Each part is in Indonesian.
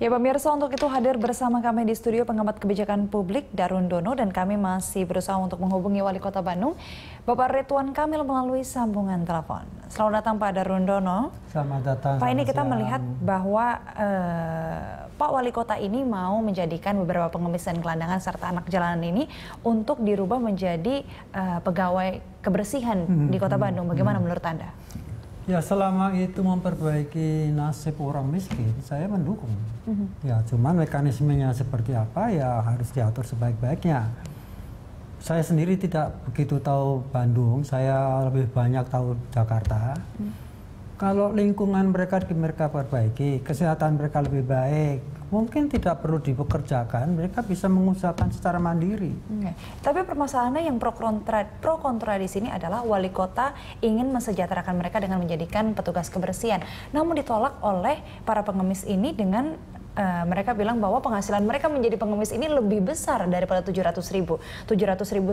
Ya pemirsa, untuk itu hadir bersama kami di studio pengamat kebijakan publik Darun Dono, dan kami masih berusaha untuk menghubungi Wali Kota Bandung, Bapak Ridwan Kamil, melalui sambungan telepon. Selamat datang Pak Darun Dono. Selamat datang. Pak, ini kita melihat bahwa Pak Wali Kota ini mau menjadikan beberapa pengemis dan gelandangan serta anak jalanan ini untuk dirubah menjadi pegawai kebersihan di Kota Bandung. Bagaimana menurut Anda? Ya, selama itu memperbaiki nasib orang miskin, saya mendukung. Ya, cuman mekanismenya seperti apa ya harus diatur sebaik-baiknya. Saya sendiri tidak begitu tahu Bandung, saya lebih banyak tahu Jakarta. Kalau lingkungan mereka perbaiki, kesehatan mereka lebih baik, mungkin tidak perlu dipekerjakan, mereka bisa mengusahakan secara mandiri. Tapi permasalahannya yang pro kontra di sini adalah wali kota ingin mensejahterakan mereka dengan menjadikan petugas kebersihan. Namun ditolak oleh para pengemis ini dengan mereka bilang bahwa penghasilan mereka menjadi pengemis ini lebih besar daripada 700.000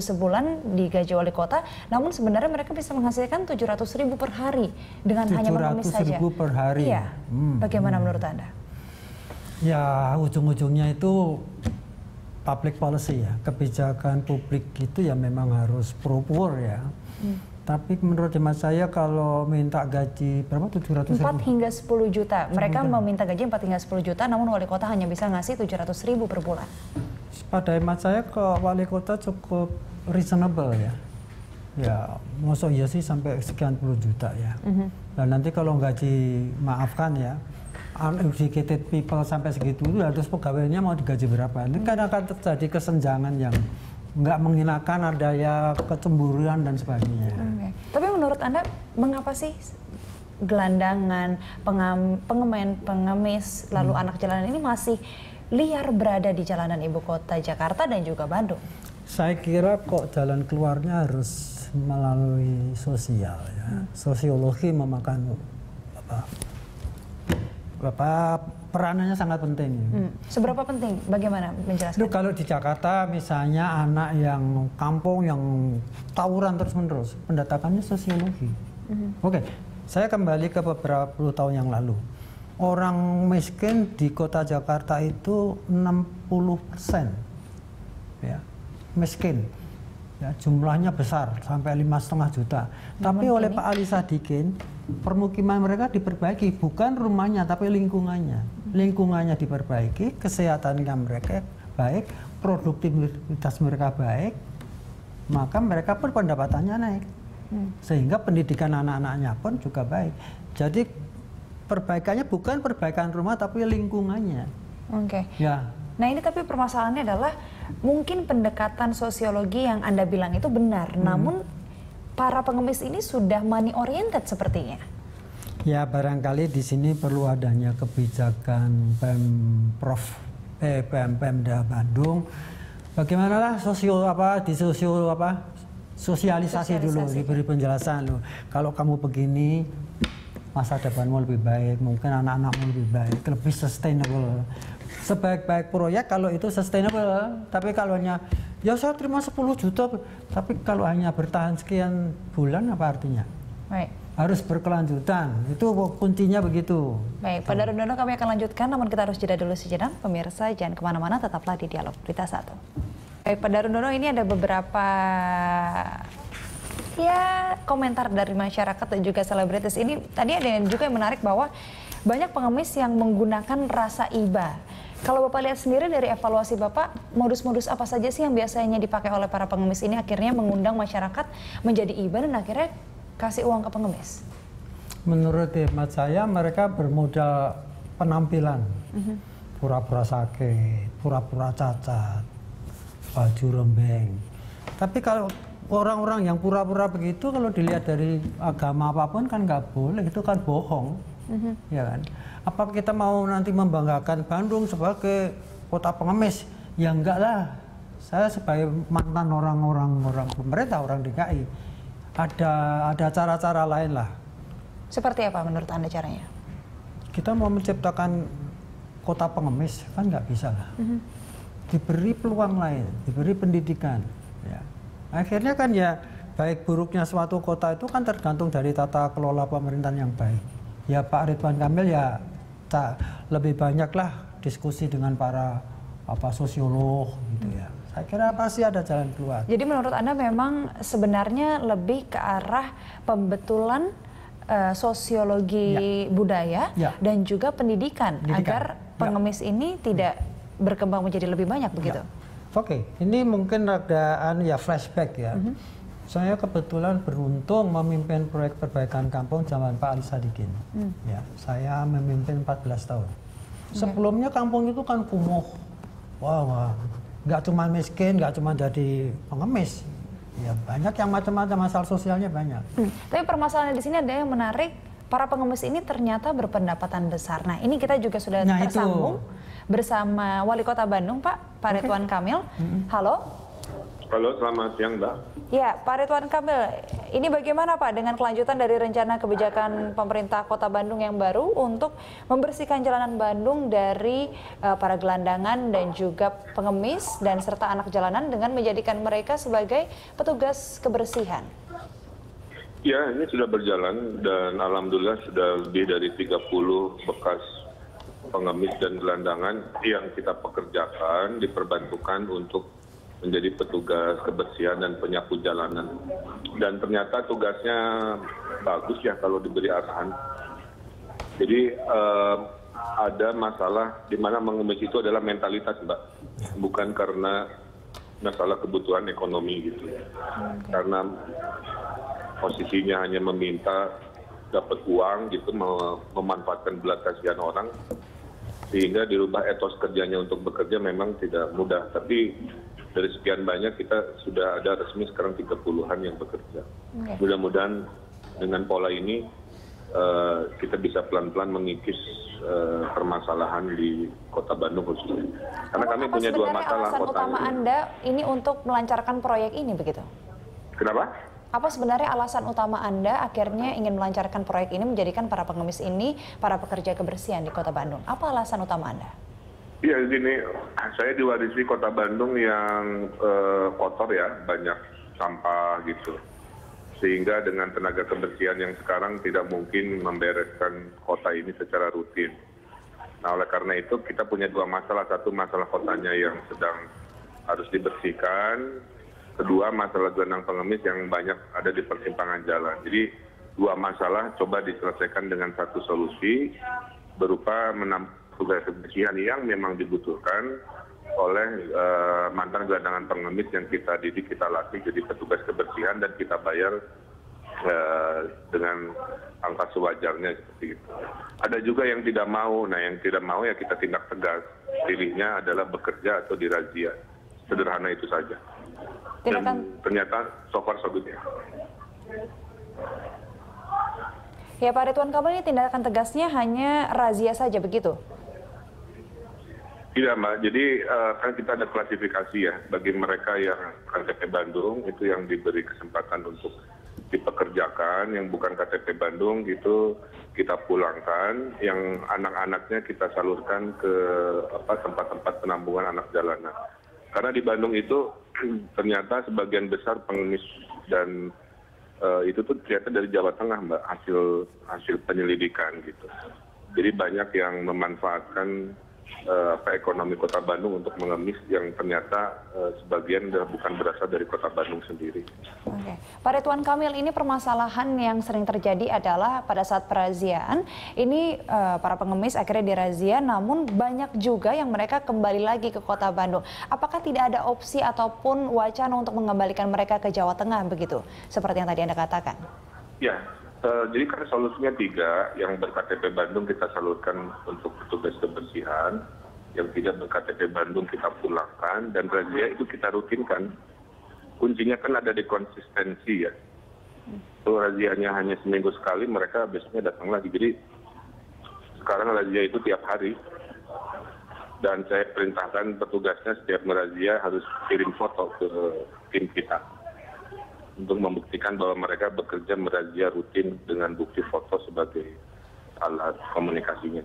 sebulan digaji wali kota, namun sebenarnya mereka bisa menghasilkan 700.000 per hari dengan hanya mengemis saja. 700.000 per hari. Iya. Bagaimana menurut Anda? Ya, ujung-ujungnya itu public policy ya, kebijakan publik itu ya memang harus pro-poor ya. Tapi menurut hemat saya kalau minta gaji berapa, 700.000? 4 hingga 10 juta. Mereka meminta gaji 4 hingga 10 juta, namun wali kota hanya bisa ngasih 700.000 per bulan. Pada hemat saya ke wali kota cukup reasonable ya. Ya, maksud iya sih sampai sekian puluh juta ya. Dan nanti kalau gaji, maafkan ya, uneducated people sampai segitu itu harus pegawainya mau digaji berapa. Ini kan akan terjadi kesenjangan yang nggak menghinakan, ada ya kecemburuan dan sebagainya. Tapi menurut Anda, mengapa sih gelandangan, pengemis, lalu anak jalanan ini masih liar berada di jalanan ibu kota Jakarta dan juga Bandung? Saya kira kok jalan keluarnya harus melalui sosial ya. Sosiologi memakan peranannya sangat penting. Seberapa penting? Bagaimana menjelaskan? Kalau di Jakarta misalnya anak yang kampung yang tawuran terus-menerus, pendatakannya sosiologi. Oke, saya kembali ke beberapa puluh tahun yang lalu. Orang miskin di kota Jakarta itu 60%. Ya, miskin. Ya, jumlahnya besar sampai 5,5 juta. Tapi oleh Pak Ali Sadikin, permukiman mereka diperbaiki, bukan rumahnya tapi lingkungannya. Lingkungannya diperbaiki, kesehatannya mereka baik, produktivitas mereka baik, maka mereka pun pendapatannya naik. Sehingga pendidikan anak-anaknya pun juga baik. Jadi perbaikannya bukan perbaikan rumah tapi lingkungannya. Ya. Nah ini tapi permasalahannya adalah mungkin pendekatan sosiologi yang Anda bilang itu benar, namun para pengemis ini sudah money oriented sepertinya. Ya, barangkali di sini perlu adanya kebijakan Pemda Bandung. Bagaimanalah sosialisasi dulu, diberi penjelasan loh. Kalau kamu begini, masa depanmu lebih baik, mungkin anak-anakmu lebih baik, lebih sustainable. Sebaik-baik proyek kalau itu sustainable, tapi kalau hanya ya saya terima 10 juta, tapi kalau hanya bertahan sekian bulan apa artinya? Baik. Harus berkelanjutan, itu kuncinya begitu. Baik, Pak Darun Dono, kami akan lanjutkan, namun kita harus jeda dulu sejenak. Pemirsa jangan kemana-mana, tetaplah di Dialog Berita 1. Baik, Pak Darun Dono, ini ada beberapa komentar dari masyarakat dan juga selebritis. Ini tadi ada yang juga yang menarik bahwa banyak pengemis yang menggunakan rasa iba. Kalau Bapak lihat sendiri dari evaluasi Bapak, modus-modus apa saja sih yang biasanya dipakai oleh para pengemis ini akhirnya mengundang masyarakat menjadi iba dan akhirnya kasih uang ke pengemis? Menurut hemat saya mereka bermodal penampilan. Pura-pura sakit, pura-pura cacat, baju rembeng. Tapi kalau orang-orang yang pura-pura begitu, kalau dilihat dari agama apapun kan nggak boleh, itu kan bohong. Ya kan? Apa kita mau nanti membanggakan Bandung sebagai kota pengemis? Ya enggak lah. Saya sebagai mantan orang pemerintah, orang DKI, ada cara-cara lain lah. Seperti apa menurut Anda caranya? Kita mau menciptakan kota pengemis kan nggak bisa lah. Diberi peluang lain, diberi pendidikan. Ya. Akhirnya kan ya baik buruknya suatu kota itu kan tergantung dari tata kelola pemerintahan yang baik. Ya Pak Ridwan Kamil ya lebih banyaklah diskusi dengan para sosiolog gitu ya. Saya kira pasti ada jalan keluar. Jadi menurut Anda memang sebenarnya lebih ke arah pembetulan sosiologi budaya dan juga pendidikan agar pengemis ini tidak berkembang menjadi lebih banyak begitu. Oke, ini mungkin radaan flashback ya. Saya kebetulan beruntung memimpin proyek perbaikan kampung zaman Pak Ali Sadikin. Ya, saya memimpin 14 tahun. Sebelumnya kampung itu kan kumuh. Wah, nggak cuma miskin, nggak cuma jadi pengemis. Ya, banyak yang macam-macam, masalah sosialnya banyak. Tapi permasalahan di sini ada yang menarik, para pengemis ini ternyata berpendapatan besar. Nah, ini kita juga sudah tersambung bersama Wali Kota Bandung, Pak Ridwan Kamil. Halo. Halo, selamat siang, Mbak. Ya, Pak Ridwan Kamil, ini bagaimana Pak dengan kelanjutan dari rencana kebijakan pemerintah Kota Bandung yang baru untuk membersihkan jalanan Bandung dari para gelandangan dan juga pengemis dan serta anak jalanan dengan menjadikan mereka sebagai petugas kebersihan? Ya, ini sudah berjalan dan alhamdulillah sudah lebih dari 30 bekas pengemis dan gelandangan yang kita pekerjakan diperbantukan untuk menjadi petugas kebersihan dan penyapu jalanan. Dan ternyata tugasnya bagus ya kalau diberi arahan. Jadi ada masalah di mana mengemis itu adalah mentalitas, Mbak. Bukan karena masalah kebutuhan ekonomi gitu. Karena posisinya hanya meminta dapat uang gitu, memanfaatkan belas kasihan orang, sehingga dirubah etos kerjanya untuk bekerja memang tidak mudah. Tapi dari sekian banyak kita sudah ada resmi sekarang 30-an yang bekerja. Mudah-mudahan dengan pola ini kita bisa pelan-pelan mengikis permasalahan di Kota Bandung khususnya. Karena kami punya dua masalah kota. Apa utama Anda ini untuk melancarkan proyek ini begitu? Kenapa? Apa sebenarnya alasan utama Anda akhirnya ingin melancarkan proyek ini menjadikan para pengemis ini para pekerja kebersihan di Kota Bandung? Apa alasan utama Anda? Ya gini, saya diwarisi Kota Bandung yang kotor ya, banyak sampah gitu. Sehingga dengan tenaga kebersihan yang sekarang tidak mungkin membereskan kota ini secara rutin. Nah oleh karena itu kita punya dua masalah. Satu masalah kotanya yang sedang harus dibersihkan. Kedua masalah gelandang pengemis yang banyak ada di persimpangan jalan. Jadi dua masalah coba diselesaikan dengan satu solusi berupa tugas kebersihan yang memang dibutuhkan oleh mantan gelandangan pengemis yang kita didik, kita latih jadi petugas kebersihan dan kita bayar dengan angka sewajarnya seperti itu. Ada juga yang tidak mau, nah yang tidak mau ya kita tindak tegas. Pilihnya adalah bekerja atau dirazia. Sederhana itu saja. Dan ternyata so far so good ya. Ya Pak Ridwan Kamil, ini tindakan tegasnya hanya razia saja begitu? Tidak Mbak, jadi kan kita ada klasifikasi ya, bagi mereka yang KTP Bandung itu yang diberi kesempatan untuk dipekerjakan, yang bukan KTP Bandung itu kita pulangkan, yang anak-anaknya kita salurkan ke tempat-tempat penampungan anak jalanan. Karena di Bandung itu ternyata sebagian besar pengemis dan itu tuh ternyata dari Jawa Tengah Mbak, hasil penyelidikan gitu. Jadi banyak yang memanfaatkan ekonomi Kota Bandung untuk mengemis yang ternyata sebagian bukan berasal dari Kota Bandung sendiri. Oke. Pak Ridwan Kamil, ini permasalahan yang sering terjadi adalah pada saat peraziaan, ini para pengemis akhirnya dirazia, namun banyak juga yang mereka kembali lagi ke Kota Bandung. Apakah tidak ada opsi ataupun wacana untuk mengembalikan mereka ke Jawa Tengah begitu, seperti yang tadi Anda katakan? Ya. Jadi kan solusinya 3, yang ber-KTP Bandung kita salurkan untuk petugas kebersihan, yang tidak ber-KTP Bandung kita pulangkan, dan razia itu kita rutinkan. Kuncinya kan ada di konsistensi ya. Kalau razianya hanya seminggu sekali, mereka besoknya datang lagi. Jadi sekarang razia itu tiap hari. Dan saya perintahkan petugasnya setiap merazia harus kirim foto ke tim kita untuk membuktikan bahwa mereka bekerja merazia rutin dengan bukti foto sebagai alat komunikasinya.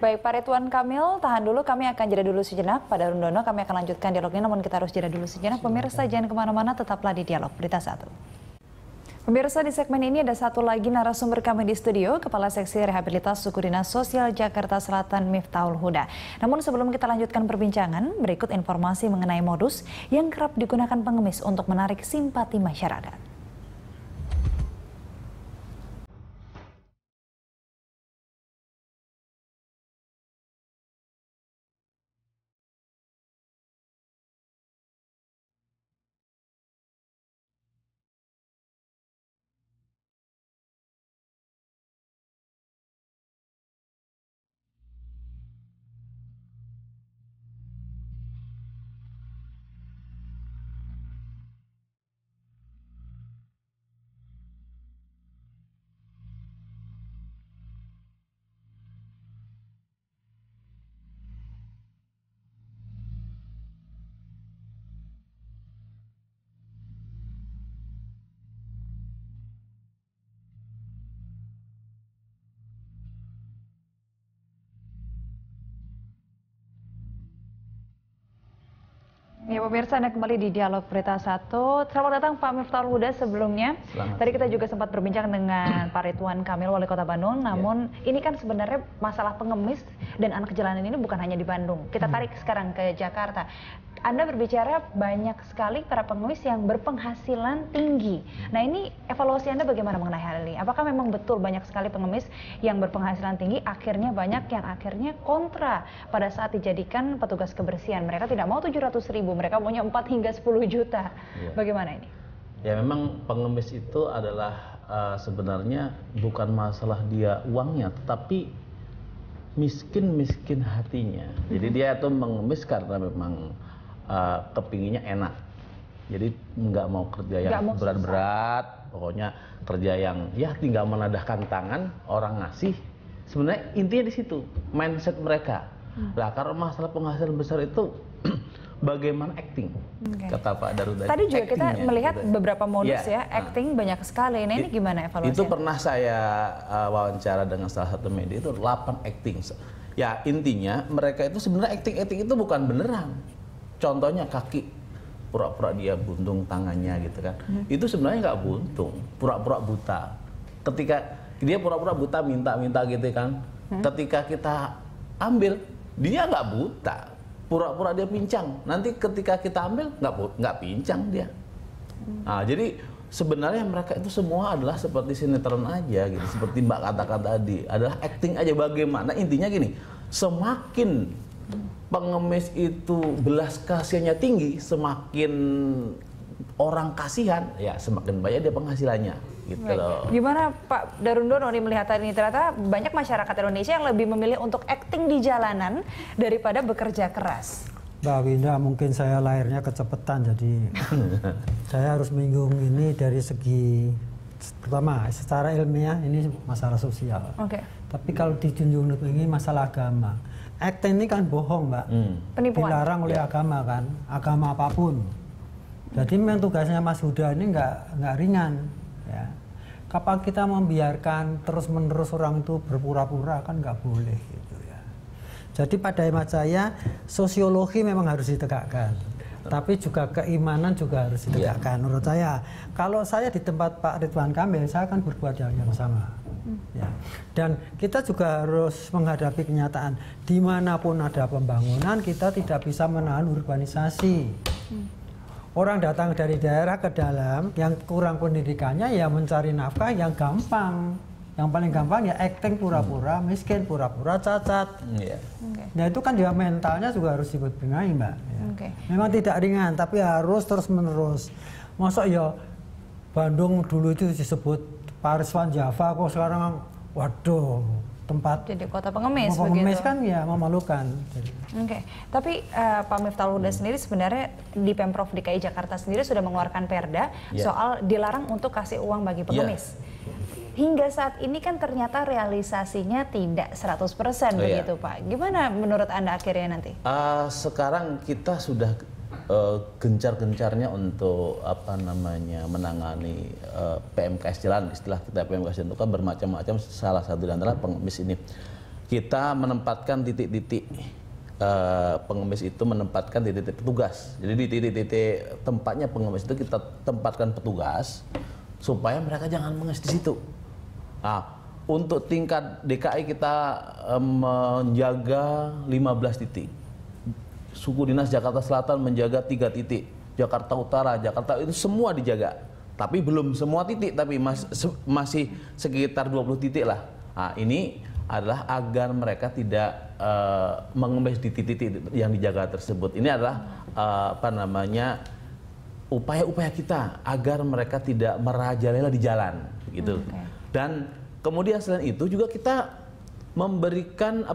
Baik, Pak Ridwan Kamil, tahan dulu, kami akan jeda dulu sejenak. Pak Darundono, kami akan lanjutkan dialognya, namun kita harus jeda dulu sejenak. Pemirsa, jangan kemana-mana, tetaplah di Dialog Berita 1. Pemirsa, di segmen ini ada satu lagi narasumber kami di studio, Kepala Seksi Rehabilitas Suku Dinas Sosial Jakarta Selatan Miftahul Huda. Namun sebelum kita lanjutkan perbincangan, berikut informasi mengenai modus yang kerap digunakan pengemis untuk menarik simpati masyarakat. Ya pemirsa, Anda kembali di Dialog Berita 1. Selamat datang Pak Miftahul Huda sebelumnya. Tadi kita juga sempat berbincang dengan Pak Ridwan Kamil, Wali Kota Bandung. Namun ini kan sebenarnya masalah pengemis dan anak jalanan ini bukan hanya di Bandung. Kita tarik sekarang ke Jakarta. Anda berbicara banyak sekali para pengemis yang berpenghasilan tinggi. Nah ini evaluasi Anda bagaimana mengenai hal ini? Apakah memang betul banyak sekali pengemis yang berpenghasilan tinggi, akhirnya banyak yang akhirnya kontra pada saat dijadikan petugas kebersihan? Mereka tidak mau 700.000, mereka maunya 4 hingga 10 juta. Bagaimana ini? Ya memang pengemis itu adalah sebenarnya bukan masalah dia uangnya, tetapi miskin hatinya. Jadi dia itu mengemis karena memang kepinginnya enak, jadi nggak mau kerja yang berat-berat, pokoknya kerja yang ya tinggal menadahkan tangan, orang ngasih. Sebenarnya intinya di situ mindset mereka. Nah, karena masalah penghasilan besar itu bagaimana acting, kata Pak Daruda. Tadi juga kita melihat gitu. Beberapa modus acting banyak sekali. Nah ini gimana evaluasinya? Itu pernah saya wawancara dengan salah satu media, itu 8 acting. Ya intinya mereka itu sebenarnya acting itu bukan beneran. Contohnya kaki, pura-pura dia buntung tangannya gitu kan. Itu sebenarnya nggak buntung, pura-pura buta. Ketika dia pura-pura buta minta gitu kan. Ketika kita ambil, dia nggak buta, pura-pura dia pincang. Nanti ketika kita ambil nggak pincang dia. Nah, jadi sebenarnya mereka itu semua adalah seperti sinetron aja gitu. Seperti Mbak katakan tadi, adalah acting aja. Bagaimana intinya gini, semakin pengemis itu belas kasihannya tinggi, semakin orang kasihan, ya semakin banyak dia penghasilannya. Gitu loh. Gimana Pak Darundono melihat ini? Ternyata banyak masyarakat Indonesia yang lebih memilih untuk acting di jalanan daripada bekerja keras. Mbak Winda, mungkin saya lahirnya kecepatan, jadi saya harus menyinggung ini dari segi pertama secara ilmiah ini masalah sosial. Tapi kalau dijunjung ini masalah agama. Acting ini kan bohong, Mbak. Penipuan. Dilarang oleh agama kan, agama apapun. Jadi memang tugasnya Mas Huda ini nggak ringan. Ya. Kapan kita membiarkan terus-menerus orang itu berpura-pura, kan nggak boleh gitu ya. Jadi pada hemat saya sosiologi memang harus ditegakkan, tapi juga keimanan juga harus ditegakkan. Menurut saya, kalau saya di tempat Pak Ridwan Kamil, saya akan berbuat yang sama. Ya. Dan kita juga harus menghadapi kenyataan dimanapun ada pembangunan, kita tidak bisa menahan urbanisasi. Orang datang dari daerah ke dalam yang kurang pendidikannya ya mencari nafkah yang gampang. Yang paling gampang ya acting pura-pura miskin, pura-pura cacat. Nah itu kan juga mentalnya juga harus ikut benahi, Mbak. Ya. Memang tidak ringan, tapi harus terus-menerus. Masa ya Bandung dulu itu disebut Paris Van Java, kok sekarang waduh tempat jadi kota pengemis begitu. Kan ya memalukan. Tapi Pak Miftahul Huda sendiri sebenarnya di Pemprov DKI Jakarta sendiri sudah mengeluarkan perda soal dilarang untuk kasih uang bagi pengemis. Hingga saat ini kan ternyata realisasinya tidak 100% begitu Pak. Gimana menurut Anda akhirnya nanti? Sekarang kita sudah gencar-gencarnya untuk menangani PMKS jalan. Istilah kita PMKS itu kan bermacam-macam, salah satu adalah pengemis ini. Kita menempatkan titik-titik pengemis itu menempatkan titik-titik petugas. Jadi di titik-titik tempatnya pengemis itu kita tempatkan petugas supaya mereka jangan mengemis di situ. Nah, untuk tingkat DKI kita menjaga 15 titik. Suku Dinas Jakarta Selatan menjaga 3 titik. Jakarta Utara, Jakarta itu semua dijaga. Tapi belum semua titik, tapi masih sekitar 20 titik lah. Nah, ini adalah agar mereka tidak mengemis di titik-titik yang dijaga tersebut. Ini adalah upaya-upaya kita agar mereka tidak merajalela di jalan, gitu. Dan kemudian selain itu juga kita memberikan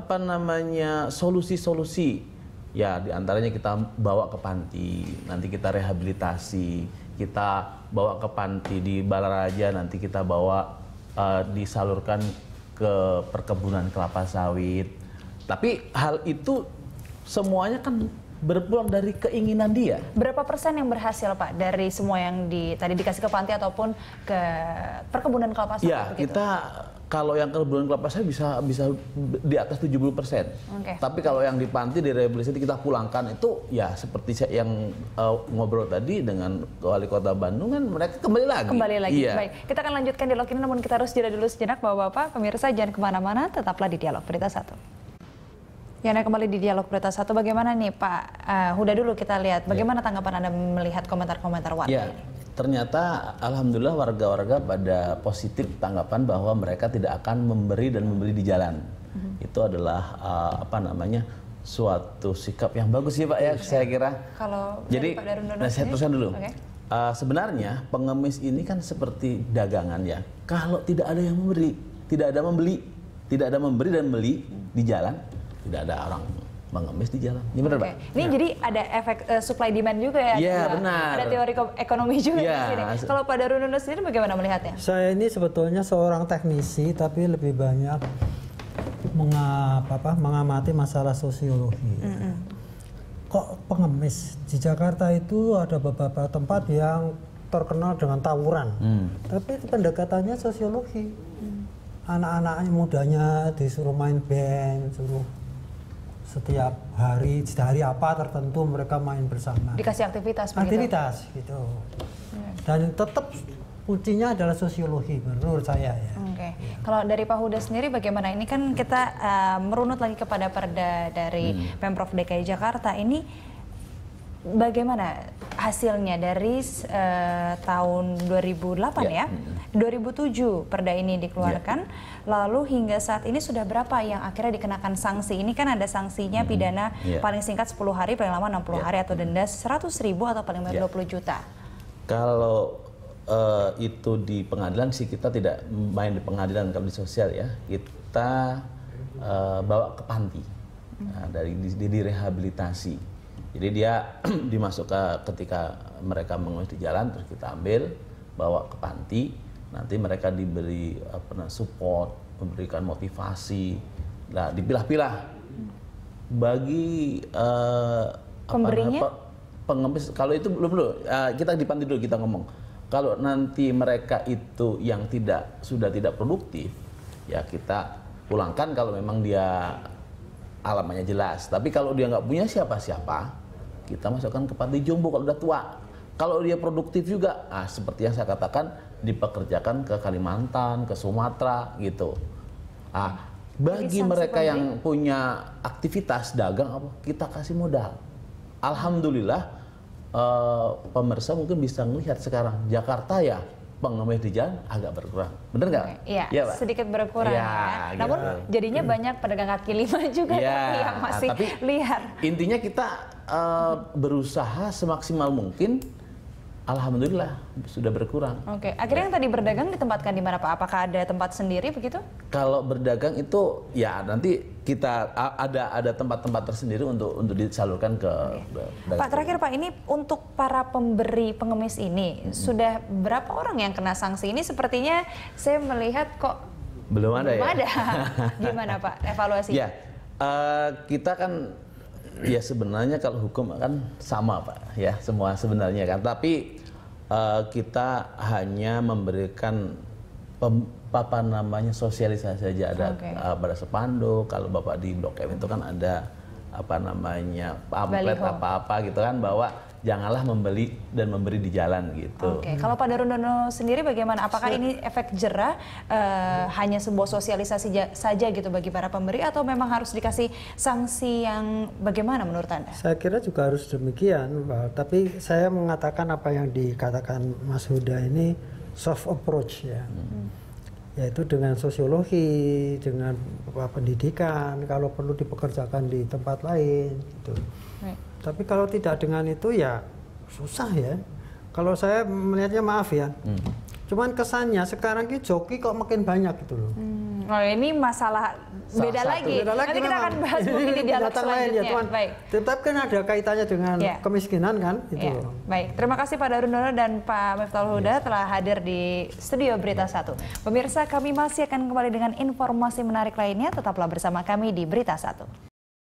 solusi-solusi. Ya, diantaranya kita bawa ke panti, nanti kita rehabilitasi, kita bawa ke panti di Balaraja, nanti kita bawa disalurkan ke perkebunan kelapa sawit. Tapi hal itu semuanya kan berpulang dari keinginan dia. Berapa persen yang berhasil, Pak, dari semua yang tadi dikasih ke panti ataupun ke perkebunan kelapa sawit? Ya, kita kalau yang perkebunan kelapa sawit bisa di atas 70%. Tapi kalau yang di panti, di rehabilitasi kita pulangkan itu ya seperti saya yang ngobrol tadi dengan Wali Kota Bandung, kan mereka kembali lagi. Kembali lagi. Iya. Baik, kita akan lanjutkan dialog ini, namun kita harus jeda dulu sejenak, Bapak-bapak. Pemirsa jangan kemana-mana, tetaplah di Dialog Berita 1. Ya, nah kembali di Dialog Berita 1. Bagaimana nih Pak Huda, dulu kita lihat bagaimana tanggapan Anda melihat komentar-komentar warga ya, ini? Ternyata alhamdulillah warga-warga pada positif tanggapan bahwa mereka tidak akan memberi dan membeli di jalan. Itu adalah suatu sikap yang bagus sih Pak ya, saya kira. Kalau jadi saya teruskan dulu. Sebenarnya pengemis ini kan seperti dagangan ya. Kalau tidak ada yang memberi, tidak ada membeli, tidak ada memberi dan beli di jalan, tidak ada orang mengemis di jalan. Ini benar, Pak? Ini jadi ada efek supply demand juga ya? Iya, benar. Ada teori ekonomi juga di sini. Kalau Pak Darunono sendiri bagaimana melihatnya? Saya ini sebetulnya seorang teknisi, tapi lebih banyak mengamati masalah sosiologi. Kok pengemis? Di Jakarta itu ada beberapa tempat yang terkenal dengan tawuran. Tapi pendekatannya sosiologi. Anak-anak mudanya disuruh main band, suruh setiap hari apa tertentu mereka main bersama. Dikasih aktivitas begitu? Aktivitas gitu. Dan tetap kuncinya adalah sosiologi menurut saya ya. Kalau dari Pak Huda sendiri bagaimana? Ini kan kita merunut lagi kepada perda dari Pemprov DKI Jakarta ini, bagaimana hasilnya dari tahun 2008 ya? 2007 perda ini dikeluarkan, lalu hingga saat ini sudah berapa yang akhirnya dikenakan sanksi? Ini kan ada sanksinya pidana paling singkat 10 hari, paling lama 60 hari, atau denda 100.000 atau paling banyak 20 juta. Kalau itu di pengadilan sih kita tidak main di pengadilan, kalau di sosial ya kita bawa ke panti, di rehabilitasi. Jadi dia dimasukkan ketika mereka mengemis di jalan, terus kita ambil bawa ke panti, nanti mereka diberi support, memberikan motivasi, nah dipilah-pilah bagi pemberinya pengemis. Kalau itu belum kita di panti dulu kita ngomong. Kalau nanti mereka itu yang sudah tidak produktif, ya kita pulangkan kalau memang dia alamatnya jelas. Tapi kalau dia nggak punya siapa-siapa, kita masukkan ke panti jombo kalau udah tua. Kalau dia produktif juga, seperti yang saya katakan, dipekerjakan ke Kalimantan, ke Sumatera gitu. Bagi mereka yang punya aktivitas dagang, kita kasih modal. Alhamdulillah. Pemirsa mungkin bisa melihat sekarang Jakarta ya pengemis di jalan agak berkurang, bener nggak? Iya, ya, sedikit berkurang. Ya. Gitu. Namun jadinya banyak pedagang kaki lima juga yang masih liar. Intinya kita berusaha semaksimal mungkin. Alhamdulillah sudah berkurang. Akhirnya yang tadi berdagang ditempatkan di mana Pak? Apakah ada tempat sendiri begitu? Kalau berdagang itu ya nanti kita ada tempat-tempat tersendiri untuk disalurkan ke. Pak, terakhir Pak, ini untuk para pemberi pengemis ini sudah berapa orang yang kena sanksi ini? Sepertinya saya melihat kok belum ada. Gimana Pak evaluasinya? Ya, kita kan ya sebenarnya kalau hukum kan sama Pak ya, semua sebenarnya kan, tapi kita hanya memberikan sosialisasi saja, ada pada spanduk. Kalau Bapak di Blok M itu kan ada pamflet apa-apa gitu kan, bahwa janganlah membeli dan memberi di jalan gitu. Oke, kalau Pak Darundono sendiri bagaimana? Apakah ini efek jerah hanya sebuah sosialisasi saja gitu bagi para pemberi atau memang harus dikasih sanksi yang bagaimana menurut Anda? Saya kira juga harus demikian, Pak. Tapi saya mengatakan apa yang dikatakan Mas Huda ini soft approach ya. Yaitu dengan sosiologi, dengan pendidikan, kalau perlu dipekerjakan di tempat lain gitu. Tapi kalau tidak dengan itu ya susah ya. Kalau saya melihatnya maaf ya. Cuman kesannya sekarang ini joki kok makin banyak gitu loh. Oh, ini masalah beda lagi. Nanti kita akan bahas mungkin di dialog selanjutnya. Ya, baik. Tetap kan ada kaitannya dengan kemiskinan kan itu. Baik, terima kasih Pak Darundono dan Pak Miftahul Huda telah hadir di studio Berita 1. Pemirsa, kami masih akan kembali dengan informasi menarik lainnya. Tetaplah bersama kami di Berita 1.